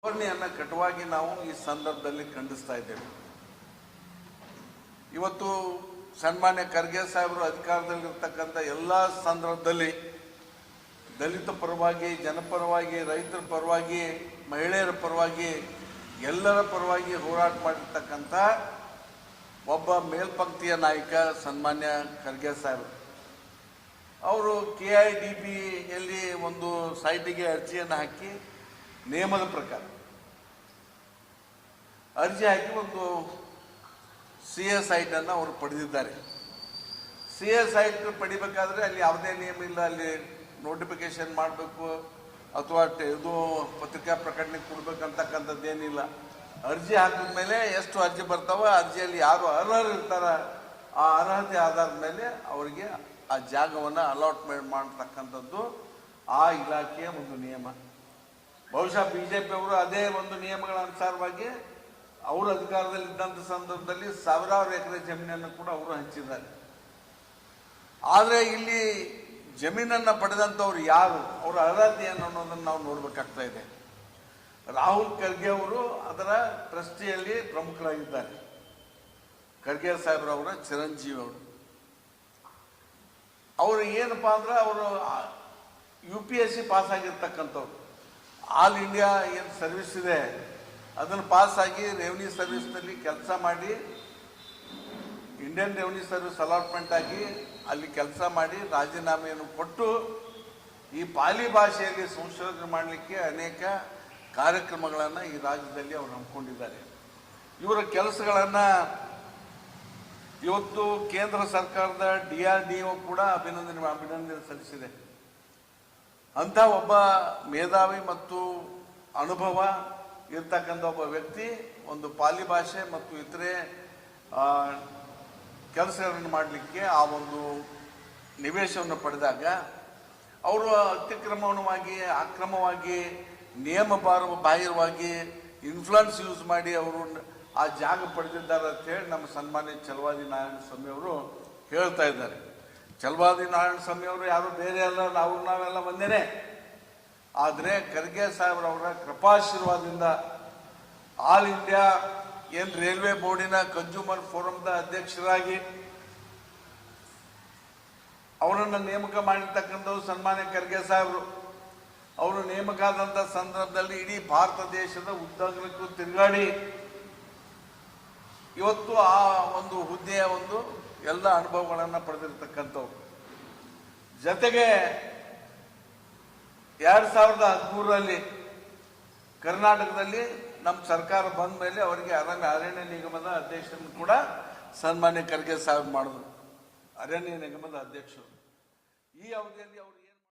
ಧೋರಣೆಯನ್ನು ಕಟುವಾಗಿ ನಾವು ಈ ಸಂದರ್ಭದಲ್ಲಿ ಖಂಡಿಸ್ತಾ ಇದ್ದೇವೆ. ಇವತ್ತು ಸನ್ಮಾನ್ಯ ಖರ್ಗೆ ಸಾಹೇಬರು ಅಧಿಕಾರದಲ್ಲಿರ್ತಕ್ಕಂಥ ಎಲ್ಲ ಸಂದರ್ಭದಲ್ಲಿ ದಲಿತ ಪರವಾಗಿ, ಜನಪರವಾಗಿ, ರೈತರ ಪರವಾಗಿ, ಮಹಿಳೆಯರ ಪರವಾಗಿ, ಎಲ್ಲರ ಪರವಾಗಿ ಹೋರಾಟ ಮಾಡಿರ್ತಕ್ಕಂಥ ಒಬ್ಬ ಮೇಲ್ಪಂಕ್ತಿಯ ನಾಯಕ ಸನ್ಮಾನ್ಯ ಖರ್ಗೆ ಸಾಹೇಬರು. ಅವರು KIDBಯಲ್ಲಿ ಒಂದು ಸೈಟಿಗೆ ಅರ್ಜಿಯನ್ನು ಹಾಕಿ ನಿಯಮದ ಪ್ರಕಾರ ಅರ್ಜಿ ಹಾಕಿ ಒಂದು CA ಸೈಟನ್ನು ಅವರು ಪಡೆದಿದ್ದಾರೆ. CA ಸೈಟ್ ಪಡಿಬೇಕಾದ್ರೆ ಅಲ್ಲಿ ಯಾವುದೇ ನಿಯಮ ಇಲ್ಲ, ಅಲ್ಲಿ ನೋಟಿಫಿಕೇಶನ್ ಮಾಡಬೇಕು ಅಥವಾ ಇದು ಪತ್ರಿಕಾ ಪ್ರಕಟಣೆ ಕೊಡ್ಬೇಕಂತಕ್ಕಂಥದ್ದೇನಿಲ್ಲ. ಅರ್ಜಿ ಹಾಕಿದ ಮೇಲೆ ಎಷ್ಟು ಅರ್ಜಿ ಬರ್ತಾವ, ಅರ್ಜಿಯಲ್ಲಿ ಯಾರು ಅರ್ಹರು ಇರ್ತಾರ ಆ ಅರ್ಹತೆ ಆಧಾರದ ಮೇಲೆ ಅವರಿಗೆ ಆ ಜಾಗವನ್ನು ಅಲಾಟ್ಮೆಂಟ್ ಮಾಡತಕ್ಕಂಥದ್ದು ಆ ಇಲಾಖೆಯ ಒಂದು ನಿಯಮ. ಬಹುಶಃ BJP ಅವರು ಅದೇ ಒಂದು ನಿಯಮಗಳ ಅನುಸಾರವಾಗಿ ಅವರು ಅಧಿಕಾರದಲ್ಲಿ ಇದ್ದಂಥ ಸಂದರ್ಭದಲ್ಲಿ ಸಾವಿರಾರು ಎಕರೆ ಜಮೀನನ್ನು ಕೂಡ ಅವರು ಹಂಚಿದ್ದಾರೆ. ಆದರೆ ಇಲ್ಲಿ ಜಮೀನನ್ನು ಪಡೆದಂಥವ್ರು ಯಾರು, ಅವರ ಅರ್ಹತೆ ಏನು ಅನ್ನೋದನ್ನು ನಾವು ನೋಡಬೇಕಾಗ್ತಾ ಇದೆ. ರಾಹುಲ್ ಖರ್ಗೆ ಅವರು ಅದರ ಟ್ರಸ್ಟಿಯಲ್ಲಿ ಪ್ರಮುಖರಾಗಿದ್ದಾರೆ. ಖರ್ಗೆ ಸಾಹೇಬ್ರವರ ಚಿರಂಜೀವಿ ಅವರು ಏನಪ್ಪಾ ಅಂದ್ರೆ ಅವರು UPSC ಪಾಸ್ ಆಗಿರ್ತಕ್ಕಂಥವ್ರು. ಆಲ್ ಇಂಡಿಯಾ ಏನು ಸರ್ವಿಸ್ ಇದೆ ಅದನ್ನು ಪಾಸ್ ಆಗಿ ರೆವಿನ್ಯೂ ಸರ್ವಿಸ್ನಲ್ಲಿ ಕೆಲಸ ಮಾಡಿ, ಇಂಡಿಯನ್ ರೆವಿನ್ಯೂ ಸರ್ವಿಸ್ ಅಲಾಟ್ಮೆಂಟ್ ಆಗಿ ಅಲ್ಲಿ ಕೆಲಸ ಮಾಡಿ ರಾಜೀನಾಮೆಯನ್ನು ಕೊಟ್ಟು ಈ ಪಾಲಿ ಭಾಷೆಯಲ್ಲಿ ಸಂಶೋಧನೆ ಮಾಡಲಿಕ್ಕೆ ಅನೇಕ ಕಾರ್ಯಕ್ರಮಗಳನ್ನು ಈ ರಾಜ್ಯದಲ್ಲಿ ಅವರು ಹಮ್ಮಿಕೊಂಡಿದ್ದಾರೆ. ಇವರ ಕೆಲಸಗಳನ್ನು ಇವತ್ತು ಕೇಂದ್ರ ಸರ್ಕಾರದ DRDO ಕೂಡ ಅಭಿನಂದನೆ ಸಲ್ಲಿಸಿದೆ. ಅಂಥ ಒಬ್ಬ ಮೇಧಾವಿ ಮತ್ತು ಅನುಭವ ಇರ್ತಕ್ಕಂಥ ಒಬ್ಬ ವ್ಯಕ್ತಿ ಒಂದು ಪಾಲಿ ಭಾಷೆ ಮತ್ತು ಇತರೆ ಕೆಲಸಗಳನ್ನು ಮಾಡಲಿಕ್ಕೆ ಆ ಒಂದು ನಿವೇಶವನ್ನು ಪಡೆದಾಗ ಅವರು ಅಕ್ರಮವಾಗಿ ನಿಯಮ ಬಾಹಿರವಾಗಿ ಇನ್ಫ್ಲುಯೆನ್ಸ್ ಯೂಸ್ ಮಾಡಿ ಅವರು ಆ ಜಾಗ ಪಡೆದಿದ್ದಾರೆ ಅಂತ ಹೇಳಿ ನಮ್ಮ ಸನ್ಮಾನ್ಯ ಛಲವಾದಿ ನಾರಾಯಣ ಸ್ವಾಮಿ ಅವರು ಹೇಳ್ತಾ ಇದ್ದಾರೆ. ಛಲವಾದಿ ನಾರಾಯಣ ಸ್ವಾಮಿ ಅವರು ಯಾರು ಬೇರೆ ಅಲ್ಲ, ನಾವೆಲ್ಲ ಒಂದೇನೆ. ಆದರೆ ಖರ್ಗೆ ಸಾಹೇಬ್ರವರ ಕೃಪಾಶೀರ್ವಾದದಿಂದ ಆಲ್ ಇಂಡಿಯಾ ಏನು ರೈಲ್ವೆ ಬೋರ್ಡಿನ ಕನ್ಸ್ಯೂಮರ್ ಫೋರಂದ ಅಧ್ಯಕ್ಷರಾಗಿ ಅವರನ್ನು ನೇಮಕ ಮಾಡಿರ್ತಕ್ಕಂಥದ್ದು ಸನ್ಮಾನ್ಯ ಖರ್ಗೆ ಸಾಹೇಬರು. ಅವರು ನೇಮಕ ಆದಂಥ ಸಂದರ್ಭದಲ್ಲಿ ಇಡೀ ಭಾರತ ದೇಶದ ಉದ್ದಗಲಕ್ಕೂ ತಿರುಗಾಡಿ ಇವತ್ತು ಆ ಒಂದು ಹುದ್ದೆಯ ಒಂದು ಎಲ್ಲ ಅನುಭವಗಳನ್ನು ಪಡೆದಿರ್ತಕ್ಕಂಥವ್ರು. ಜೊತೆಗೆ 2013ರಲ್ಲಿ ಕರ್ನಾಟಕದಲ್ಲಿ ನಮ್ಮ ಸರ್ಕಾರ ಬಂದ ಮೇಲೆ ಅವರಿಗೆ ಅರಣ್ಯ ನಿಗಮದ ಅಧ್ಯಕ್ಷರನ್ನು ಕೂಡ ಸನ್ಮಾನ್ಯ ಖರ್ಗೆ ಸಾಹೇಬ್ ಮಾಡಿದ್ರು. ಅರಣ್ಯ ನಿಗಮದ ಅಧ್ಯಕ್ಷರು ಈ ಅವಧಿಯಲ್ಲಿ ಅವರು